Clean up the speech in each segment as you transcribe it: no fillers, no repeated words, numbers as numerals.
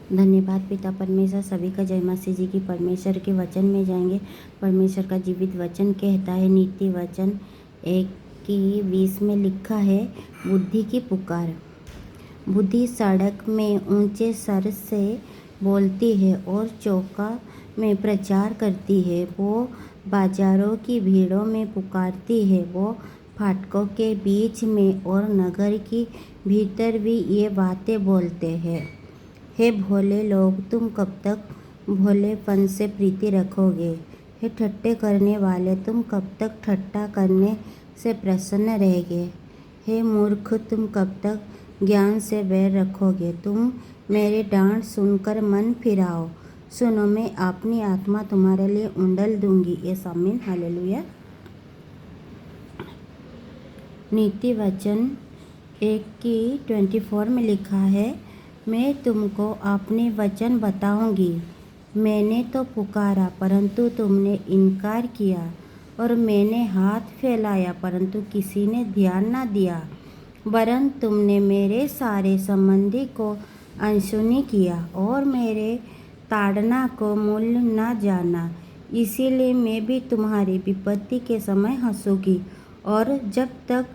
धन्यवाद पिता परमेश्वर। सभी का जय मसीह जी की। परमेश्वर के वचन में जाएंगे। परमेश्वर का जीवित वचन कहता है, नीति वचन 1:20 में लिखा है, बुद्धि की पुकार। बुद्धि सड़क में ऊंचे स्वर से बोलती है और चौका में प्रचार करती है। वो बाजारों की भीड़ों में पुकारती है, वो फाटकों के बीच में और नगर की भीतर भी ये बातें बोलते हैं। हे भोले लोग, तुम कब तक भोलेपन से प्रीति रखोगे? हे ठट्टे करने वाले, तुम कब तक ठट्टा करने से प्रसन्न रहोगे? हे मूर्ख, तुम कब तक ज्ञान से बैर रखोगे? तुम मेरे डांट सुनकर मन फिराओ। सुनो, मैं अपनी आत्मा तुम्हारे लिए उंडेल दूंगी। ये आमीन, हालेलुया। नीति वचन 1:24 में लिखा है, मैं तुमको अपने वचन बताऊंगी। मैंने तो पुकारा परंतु तुमने इनकार किया, और मैंने हाथ फैलाया परंतु किसी ने ध्यान न दिया। वरन तुमने मेरे सारे संबंधी को अनसुनी किया और मेरे ताड़ना को मूल्य न जाना। इसीलिए मैं भी तुम्हारी विपत्ति के समय हंसूंगी, और जब तक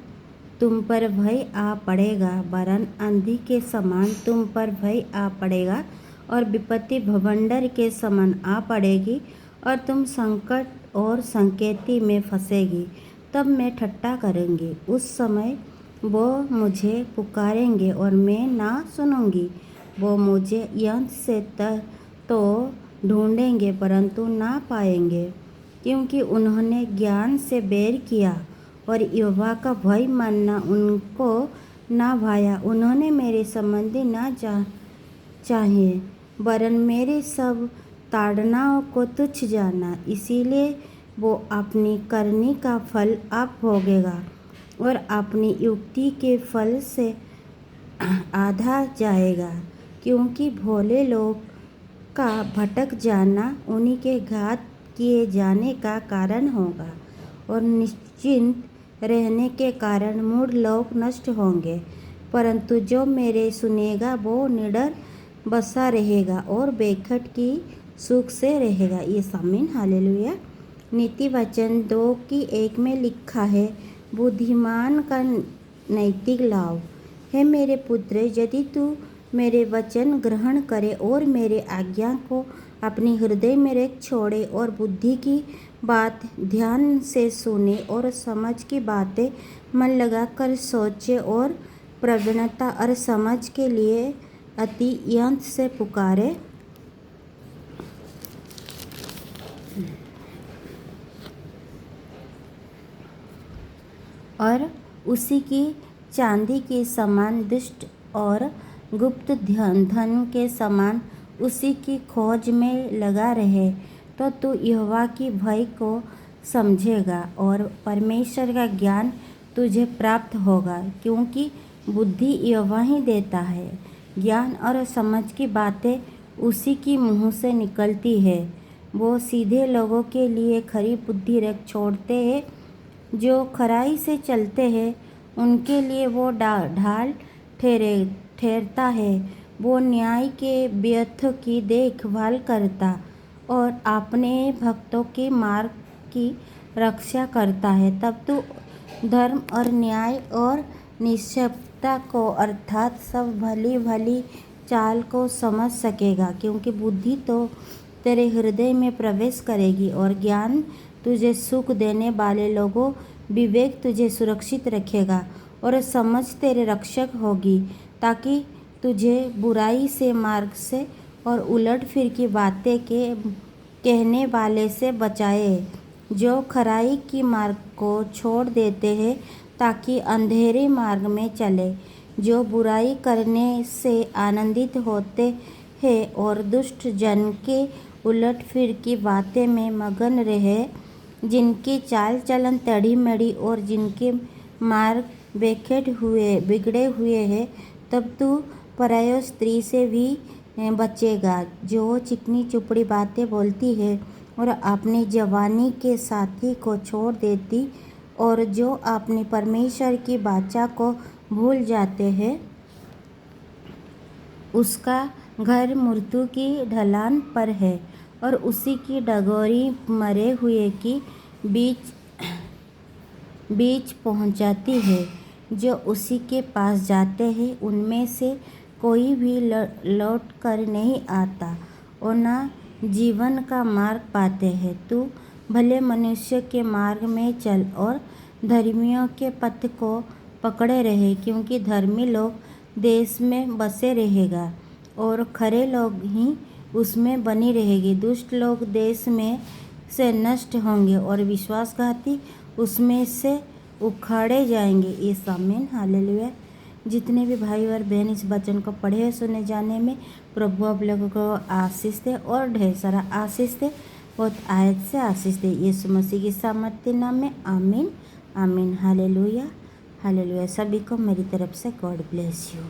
तुम पर भय आ पड़ेगा, वरन आंधी के समान तुम पर भय आ पड़ेगा और विपत्ति भवंडर के समान आ पड़ेगी, और तुम संकट और संकेती में फंसेगी। तब मैं ठट्ठा करूँगी। उस समय वो मुझे पुकारेंगे और मैं ना सुनूंगी। वो मुझे यंत्र से तो ढूंढेंगे परंतु ना पाएंगे, क्योंकि उन्होंने ज्ञान से बैर किया और यहोवा का भय मानना उनको ना भाया। उन्होंने मेरे संबंधी ना चाहिए, वरन मेरे सब ताड़नाओं को तुच्छ जाना। इसीलिए वो अपनी करनी का फल अब भोगेगा और अपनी युक्ति के फल से आधा जाएगा, क्योंकि भोले लोग का भटक जाना उन्हीं के घात किए जाने का कारण होगा, और निश्चिंत रहने के कारण मूढ़ लोग नष्ट होंगे। परंतु जो मेरे सुनेगा वो निडर बसा रहेगा और बेखट की सुख से रहेगा। ये आमीन, हालेलुया। नीति वचन 2:1 में लिखा है, बुद्धिमान का नैतिक लाभ। है मेरे पुत्र, यदि तू मेरे वचन ग्रहण करे और मेरे आज्ञा को अपनी हृदय में रख छोड़े और बुद्धि की बात ध्यान से सुने और समझ की बातें मन लगाकर सोचे और प्रवीणता और समझ के लिए अतियंत से पुकारे, और उसी की चांदी के समान दुष्ट और गुप्त धन के समान उसी की खोज में लगा रहे, तो तू यहोवा की भय को समझेगा और परमेश्वर का ज्ञान तुझे प्राप्त होगा, क्योंकि बुद्धि यहोवा ही देता है। ज्ञान और समझ की बातें उसी की मुँह से निकलती है। वो सीधे लोगों के लिए खरी बुद्धि रख छोड़ते हैं। जो खराई से चलते हैं उनके लिए वो ढाल ठहरता है। वो न्याय के व्यर्थ की देखभाल करता और अपने भक्तों के मार्ग की रक्षा करता है। तब तू धर्म और न्याय और निष्पक्षता को अर्थात सब भली भली चाल को समझ सकेगा, क्योंकि बुद्धि तो तेरे हृदय में प्रवेश करेगी और ज्ञान तुझे सुख देने वाले लोगों विवेक तुझे सुरक्षित रखेगा और समझ तेरे रक्षक होगी, ताकि तुझे बुराई से मार्ग से और उलट फिर की बातें के कहने वाले से बचाए, जो खराई की मार्ग को छोड़ देते हैं ताकि अंधेरे मार्ग में चले, जो बुराई करने से आनंदित होते हैं और दुष्ट जन के उलट फिर की बातें में मगन रहे, जिनकी चाल चलन टेढ़ी मेढ़ी और जिनके मार्ग बिगड़े हुए हैं। तब तू पराई स्त्री से भी बचेगा, जो चिकनी चुपड़ी बातें बोलती है और अपनी जवानी के साथी को छोड़ देती, और जो अपने परमेश्वर की वाचा को भूल जाते हैं। उसका घर मृत्यु की ढलान पर है और उसी की डगोरी मरे हुए की बीच पहुंचाती है। जो उसी के पास जाते हैं उनमें से कोई भी लौट कर नहीं आता और ना जीवन का मार्ग पाते हैं। तू भले मनुष्य के मार्ग में चल और धर्मियों के पथ को पकड़े रहे, क्योंकि धर्मी लोग देश में बसे रहेगा और खरे लोग ही उसमें बनी रहेगी। दुष्ट लोग देश में से नष्ट होंगे और विश्वासघाती उसमें से उखाड़े जाएंगे। इस आमीन, हालेलुया। जितने भी भाई और बहन इस वचन को पढ़े सुने जाने में प्रभु आप लोगों को आशीष दे और ढेर सारा आशीष दे, बहुत आयत से आशीष दे। यीशु मसीह की सामर्थ्य नाम में आमीन, आमीन, हालेलुया, हालेलुया। सभी को मेरी तरफ से गॉड ब्लेस यू।